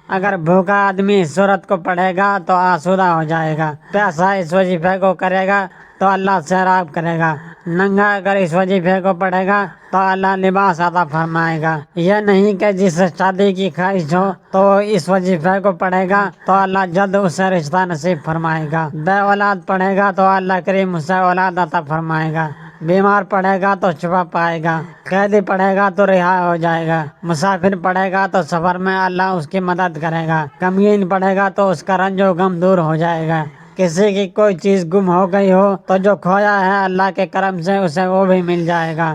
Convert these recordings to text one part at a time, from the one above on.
اگر بھوکا آدمی اس صورت کو پڑھے گا تو آسودہ ہو جائے گا، پیاسا اس وظیفے کو کرے گا تو اللہ سیراب کرے گا، ننگا اگر اس وظیفے کو پڑھے گا تو اللہ لباس عطا فرمائے گا۔ یہ نہیں کہ جسے شادی کی خواہش ہو تو وہ اس وظیفے کو پڑھے گا تو اللہ جلد اسے رشتہ نصیب فرمائے گا، بے اولاد پڑھے گا تو اللہ کریم اسے اولاد عطا فرمائے گا، بیمار پڑھے گا تو شفا پائے گا، قیدی پڑھے گا تو رہا ہو جائے گا، مسافر پڑھے گا تو سفر میں اللہ اس کی مدد کرے گا، غمگین پڑھے گا تو اس کا رنج و غم دور ہو جائے گا، کسی کی کوئی چیز گم ہو گئی ہو تو جو کھویا ہے اللہ کے کرم سے اسے وہ بھی مل جائے گا۔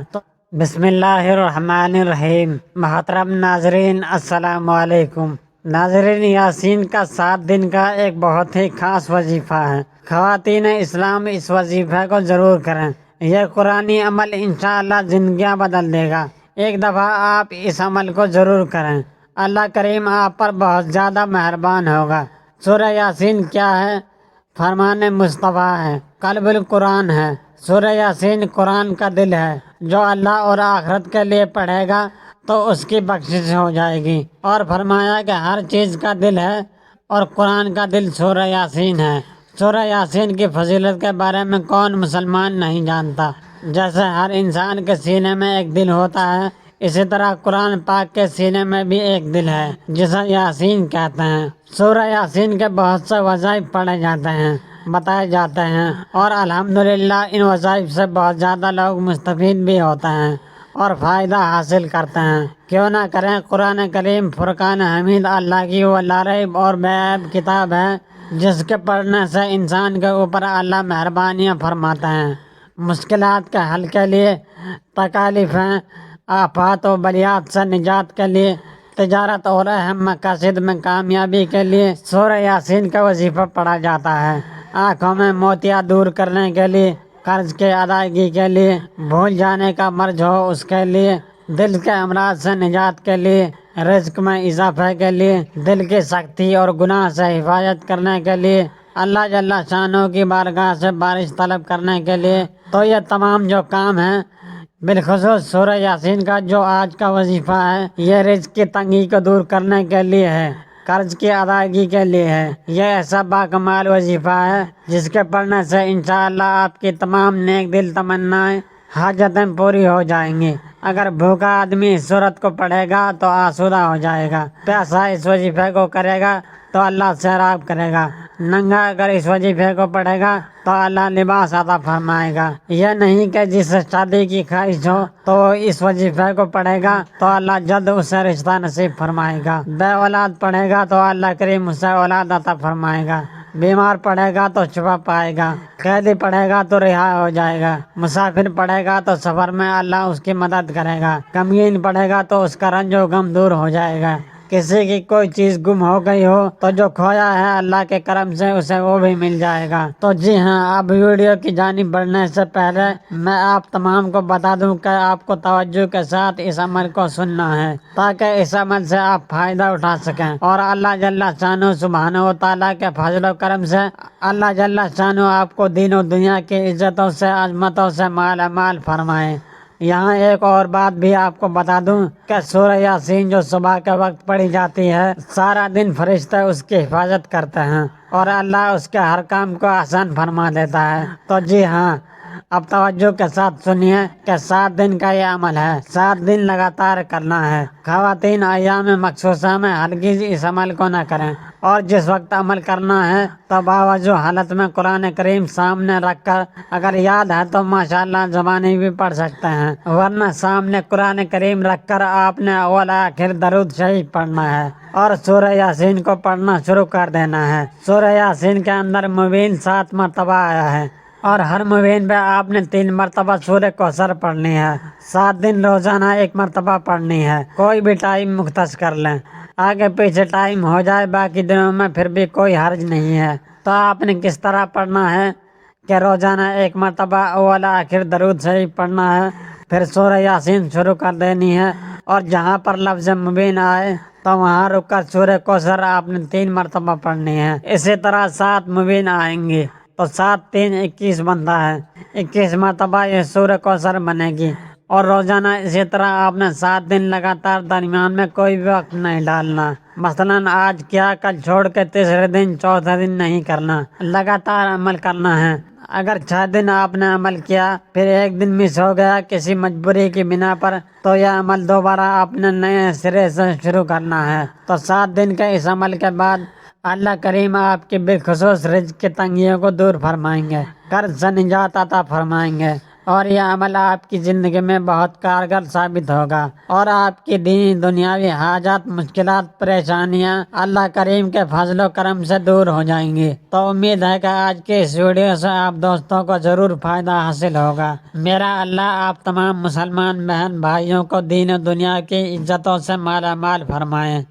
بسم اللہ الرحمن الرحیم۔ محترم ناظرین السلام علیکم۔ ناظرین، یاسین کا 7 دن کا ایک بہت ہی خاص وظیفہ ہے، خواتین اسلام اس وظیفے کو ضرور کریں، یہ قرآنی عمل انشاءاللہ زندگیاں بدل دے گا، ایک دفعہ آپ اس عمل کو ضرور کریں، اللہ کریم آپ پر بہت زیادہ مہربان ہوگا۔ سورہ یاسین کیا ہے؟ فرمان مصطفیٰ ہے، قلب القرآن ہے، سورہ یاسین قرآن کا دل ہے، جو اللہ اور آخرت کے لیے پڑھے گا تو اس کی بخشش ہو جائے گی، اور فرمایا کہ ہر چیز کا دل ہے اور قرآن کا دل سورہ یاسین ہے۔ سورہ یاسین کی فضیلت کے بارے میں کون مسلمان نہیں جانتا؟ جیسے ہر انسان کے سینے میں ایک دل ہوتا ہے، اسی طرح قرآن پاک کے سینے میں بھی ایک دل ہے جسے یاسین کہتے ہیں۔ سورہ یاسین کے بہت سے وظائف پڑھے جاتے ہیں، بتائے جاتے ہیں، اور الحمدللہ ان وظائف سے بہت زیادہ لوگ مستفید بھی ہوتے ہیں اور فائدہ حاصل کرتے ہیں۔ کیوں نہ کریں؟ قرآن کریم فرقان حمید اللہ کی وہ لا ریب اور بے عیب کتاب ہے جس کے پڑھنے سے انسان کے اوپر اللہ مہربانیاں فرماتے ہیں، مشکلات کے حل کے لیے، تکالیفیں، آفات و بلیات سے نجات کے لیے، تجارت اور اہم مقاصد میں کامیابی کے لیے سورہ یاسین کا وظیفہ پڑھا جاتا ہے۔ آنکھوں میں موتیاں دور کرنے کے لیے، قرض کی ادائیگی کے لیے، بھول جانے کا مرض ہو اس کے لیے، دل کے امراض سے نجات کے لیے، رزق میں اضافہ کے لیے، دل کی سختی اور گناہ سے حفاظت کرنے کے لیے، اللہ جل شانہ کی بارگاہ سے بارش طلب کرنے کے لیے۔ تو یہ تمام جو کام ہیں، بالخصوص سورہ یاسین کا جو آج کا وظیفہ ہے، یہ رزق کی تنگی کو دور کرنے کے لیے ہے، قرض کی ادائیگی کے لیے ہے۔ یہ ایسا باکمال وظیفہ ہے جس کے پڑھنے سے انشاءاللہ آپ کی تمام نیک دل تمنائیں، حاجتیں پوری ہو جائیں گی۔ اگر بھوکا آدمی اس صورت کو پڑھے گا تو آسودہ ہو جائے گا، پیاسا اس وظیفے کو کرے گا تو اللہ سیراب کرے گا، ننگا اگر اس وظیفے کو پڑھے گا تو اللہ لباس عطا فرمائے گا۔ یہ نہیں کہ جسے شادی کی خواہش ہو تو وہ اس وظیفے کو پڑھے گا تو اللہ جلد اسے رشتہ نصیب فرمائے گا، بے اولاد پڑھے گا تو اللہ کریم اسے اولاد عطا فرمائے گا، بیمار پڑھے گا تو شفا پائے گا، قیدی پڑھے گا تو رہا ہو جائے گا، مسافر پڑھے گا تو سفر میں اللہ اس کی مدد کرے گا، غمگین پڑھے گا تو اس کا رنج و غم دور ہو جائے گا، کسی کی کوئی چیز گم ہو گئی ہو تو جو کھویا ہے اللہ کے کرم سے اسے وہ بھی مل جائے گا۔ تو جی ہاں، اب ویڈیو کی جانب بڑھنے سے پہلے میں آپ تمام کو بتا دوں کہ آپ کو توجہ کے ساتھ اس عمل کو سننا ہے تاکہ اس عمل سے آپ فائدہ اٹھا سکیں، اور اللہ جل شانہ سبحانہ و تعالیٰ کے فضل و کرم سے اللہ جل شانہ آپ کو دین و دنیا کی عزتوں سے، عظمتوں سے مالا مال فرمائے۔ یہاں ایک اور بات بھی آپ کو بتا دوں کہ سورہ یاسین جو صبح کے وقت پڑھی جاتی ہے، سارا دن فرشتے اس کی حفاظت کرتے ہیں اور اللہ اس کے ہر کام کو آسان فرما دیتا ہے۔ تو جی ہاں، اب توجہ کے ساتھ سنیے کہ 7 دن کا یہ عمل ہے، 7 دن لگاتار کرنا ہے۔ خواتین ایام مخصوصہ میں ہرگز اس عمل کو نہ کریں، اور جس وقت عمل کرنا ہے تو باوضو حالت میں قرآن کریم سامنے رکھ کر، اگر یاد ہے تو ماشاءاللہ زبانی بھی پڑھ سکتے ہیں، ورنہ سامنے قرآن کریم رکھ کر آپ نے اول آخر درود شریف پڑھنا ہے اور سورہ یاسین کو پڑھنا شروع کر دینا ہے۔ سورہ یاسین کے اندر مبین 7 مرتبہ آیا ہے، اور ہر مبین پہ آپ نے 3 مرتبہ سورہ کوثر پڑھنی ہے، 7 دن روزانہ 1 مرتبہ پڑھنی ہے، کوئی بھی ٹائم مختص کر لیں، آگے پیچھے ٹائم ہو جائے باقی دنوں میں پھر بھی کوئی حرج نہیں ہے۔ تو آپ نے کس طرح پڑھنا ہے کہ روزانہ 1 مرتبہ اول آخر درود شریف پڑھنا ہے، پھر سورہ یاسین شروع کر دینی ہے، اور جہاں پر لفظ مبین آئے تو وہاں رک کر سورہ کوثر آپ نے 3 مرتبہ پڑھنی ہے۔ اسی طرح 7 مبین آئیں گی تو 7 3 21 بنتا ہے، 21 مرتبہ یہ سورہ کوثر بنے گی، اور روزانہ اسی طرح آپ نے 7 دن لگاتار درمیان میں کوئی بھی وقت نہیں ڈالنا، مثلاً آج کیا کل چھوڑ کے تیسرے دن چوتھے دن نہیں کرنا، لگاتار عمل کرنا ہے۔ اگر 6 دن آپ نے عمل کیا پھر ایک دن مس ہو گیا کسی مجبوری کی بنا پر، تو یہ عمل دوبارہ آپ نے نئے سرے سے شروع کرنا ہے۔ تو 7 دن کے اس عمل کے بعد اللہ کریم آپ کی بالخصوص رزق کی تنگیوں کو دور فرمائیں گے، قرض سے نجات عطا فرمائیں گے، اور یہ عمل آپ کی زندگی میں بہت کارگر ثابت ہوگا، اور آپ کی دینی دنیاوی حاجات، مشکلات، پریشانیاں اللہ کریم کے فضل و کرم سے دور ہو جائیں گی۔ تو امید ہے کہ آج کی اس ویڈیو سے آپ دوستوں کو ضرور فائدہ حاصل ہوگا۔ میرا اللہ آپ تمام مسلمان بہن بھائیوں کو دین و دنیا کی عزتوں سے مالا مال فرمائے۔